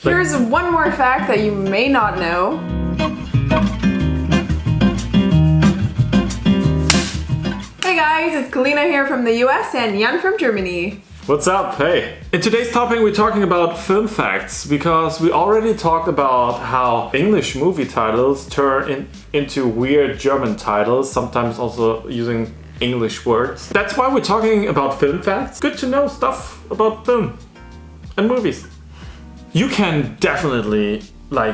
Here's one more fact that you may not know. Hey guys, it's Kalina here from the US and Jan from Germany. What's up? Hey! In today's topic we're talking about film facts because we already talked about how English movie titles turn into weird German titles, sometimes also using English words. That's why we're talking about film facts. Good to know stuff about film and movies. You can definitely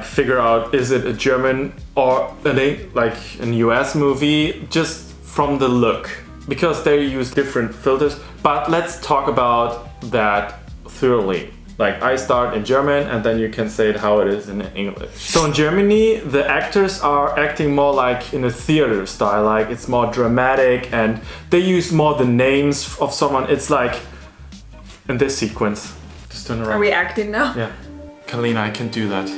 figure out is it a German or an US movie just from the look, because they use different filters. But let's talk about that thoroughly. I start in German and then you can say it how it is in English. So in Germany, the actors are acting more like in a theater style, it's more dramatic and they use more the names of someone. It's like in this sequence. Just turn around. Are we acting now? Yeah. Kalina, I can do that.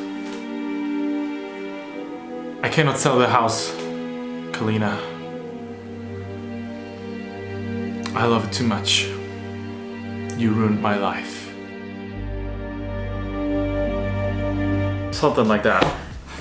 I cannot sell the house, Kalina. I love it too much. You ruined my life. Something like that.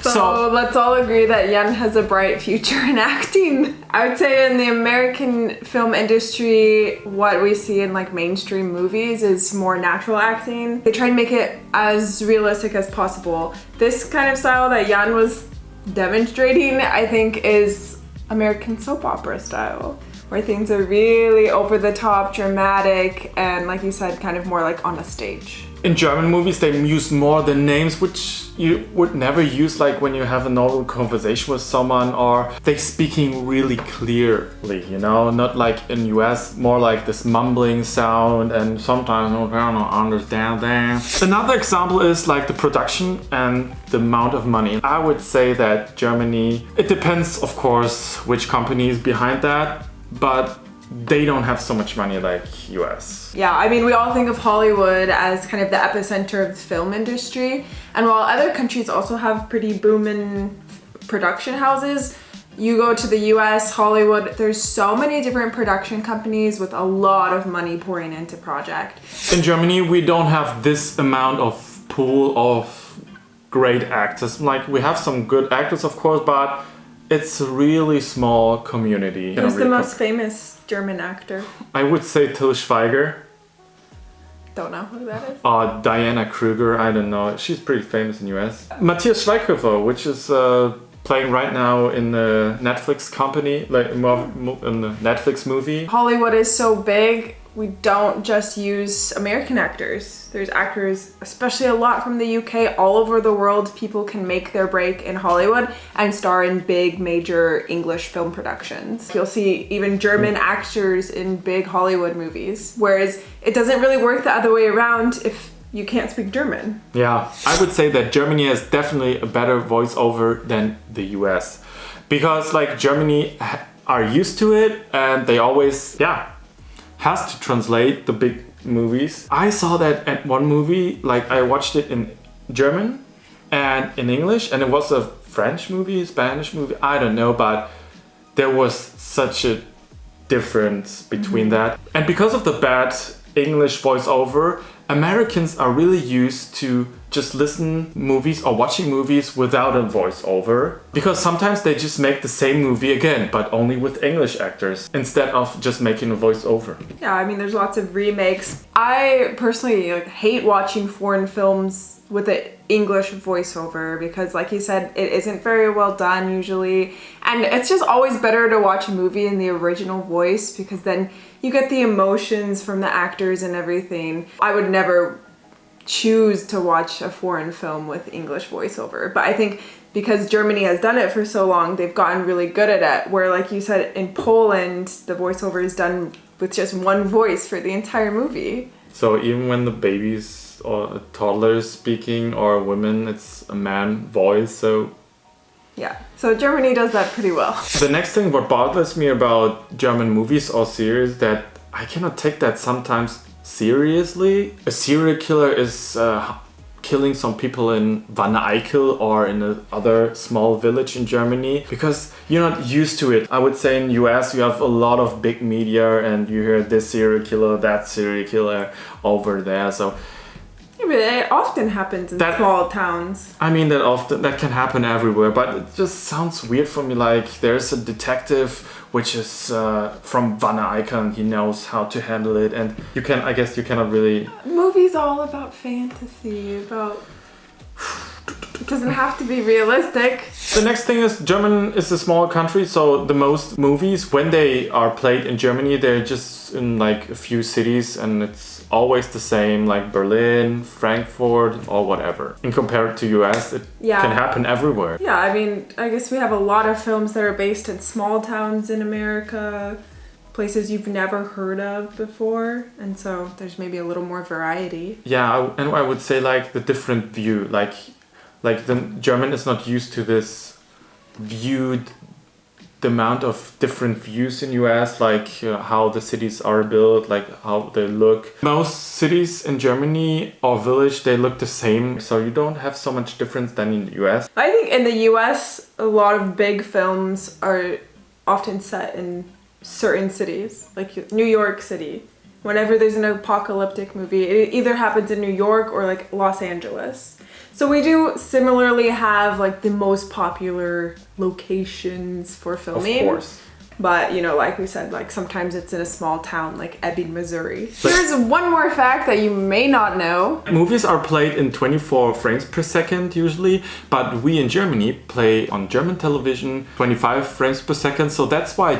So let's all agree that Jan has a bright future in acting. I would say in the American film industry, what we see in mainstream movies is more natural acting. They try and make it as realistic as possible. This kind of style that Jan was demonstrating, I think, is American soap opera style, where things are really over the top, dramatic, and like you said, kind of more like on a stage. In German movies, they use more the names which you would never use when you have a normal conversation with someone, or they speaking really clearly, not like in US, more like this mumbling sound and sometimes I don't understand that. Another example is the production and the amount of money. I would say that Germany, it depends of course which company is behind that, but they don't have so much money like US. Yeah, I mean, we all think of Hollywood as kind of the epicenter of the film industry. And while other countries also have pretty booming production houses, you go to the US, Hollywood, there's so many different production companies with a lot of money pouring into projects. In Germany, we don't have this amount of pool of great actors. We have some good actors, of course, but it's a really small community. Who's the most famous German actor? I would say Till Schweiger. Don't know who that is. Diana Kruger, I don't know. She's pretty famous in US. Matthias Schweighöfer, which is playing right now in the Netflix company, in the Netflix movie. Hollywood is so big, we don't just use American actors. There's actors, especially a lot from the UK, all over the world. People can make their break in Hollywood and star in big, major English film productions. You'll see even German actors in big Hollywood movies, whereas it doesn't really work the other way around if you can't speak German. Yeah, I would say that Germany has definitely a better voiceover than the US. Because Germany are used to it and they always, has to translate the big movies. I saw that at one movie, I watched it in German and in English, and it was a French movie, Spanish movie, I don't know, but there was such a difference between that. And because of the bad English voiceover, Americans are really used to just listen movies or watching movies without a voiceover, because sometimes they just make the same movie again, but only with English actors instead of just making a voiceover. Yeah, I mean, there's lots of remakes. I personally hate watching foreign films with an English voiceover because, like you said, it isn't very well done usually. And it's just always better to watch a movie in the original voice because then you get the emotions from the actors and everything. I would never choose to watch a foreign film with English voiceover, but I think because Germany has done it for so long, they've gotten really good at it, where like you said, in Poland, the voiceover is done with just one voice for the entire movie. So even when the babies or a toddler is speaking or a woman, it's a man voice, so... Yeah, so Germany does that pretty well. The next thing what bothers me about German movies or series that I cannot take that sometimes seriously. A serial killer is killing some people in Van Eyckel or in another small village in Germany because you're not used to it. I would say in US you have a lot of big media and you hear this serial killer, that serial killer over there. So Yeah, but it often happens in small towns. I mean, that can happen everywhere, but it just sounds weird for me. Like there's a detective which is from Vanna Icon. He knows how to handle it, and you cannot really. Movies all about fantasy, about. It doesn't have to be realistic. The next thing is German is a small country, so the most movies, when they are played in Germany, they're just in like a few cities, and it's always the same, like Berlin, Frankfurt, or whatever. In compared to US, it can happen everywhere. Yeah, I mean, I guess we have a lot of films that are based in small towns in America, places you've never heard of before, and so there's maybe a little more variety. Yeah, and I would say like the different view, like the German is not used to this viewed, the amount of different views in US, like how the cities are built, like how they look. Most cities in Germany or village, they look the same, so you don't have so much difference than in the US. I think in the US, a lot of big films are often set in certain cities, like New York City. Whenever there's an apocalyptic movie, it either happens in New York or like Los Angeles. So we do similarly have like the most popular locations for filming. Of course. But, you know, like we said, like sometimes it's in a small town like Ebbing, Missouri. Here's one more fact that you may not know. Movies are played in 24 frames per second usually, but we in Germany play on German television 25 frames per second. So that's why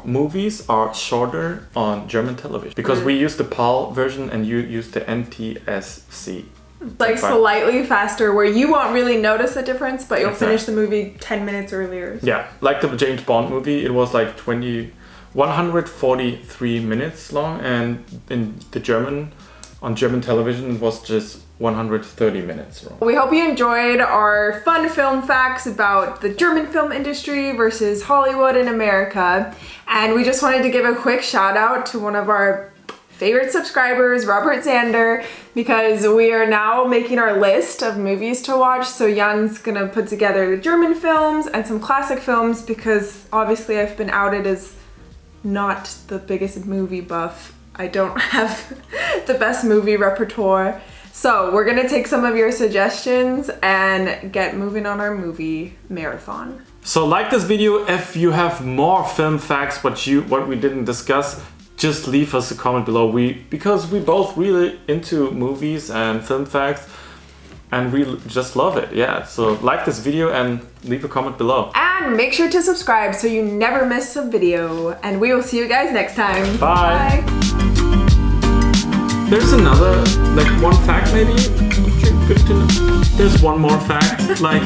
movies are shorter on German television, because we use the PAL version and you use the NTSC. Like slightly faster, where you won't really notice a difference, but you'll finish the movie 10 minutes earlier. Yeah, like the James Bond movie, it was like 143 minutes long, and in on German television, it was just 130 minutes long. We hope you enjoyed our fun film facts about the German film industry versus Hollywood in America. And we just wanted to give a quick shout out to one of our favorite subscribers, Robert Zander, because we are now making our list of movies to watch. So Jan's gonna put together the German films and some classic films, because obviously I've been outed as not the biggest movie buff. I don't have the best movie repertoire. So we're gonna take some of your suggestions and get moving on our movie marathon. So like this video if you have more film facts, what we didn't discuss. Just leave us a comment below, because we both really into movies and film facts, and we just love it. Yeah, so like this video and leave a comment below. And make sure to subscribe so you never miss a video. And we will see you guys next time. Bye. There's another, like one fact maybe. Good to know. There's one more fact, like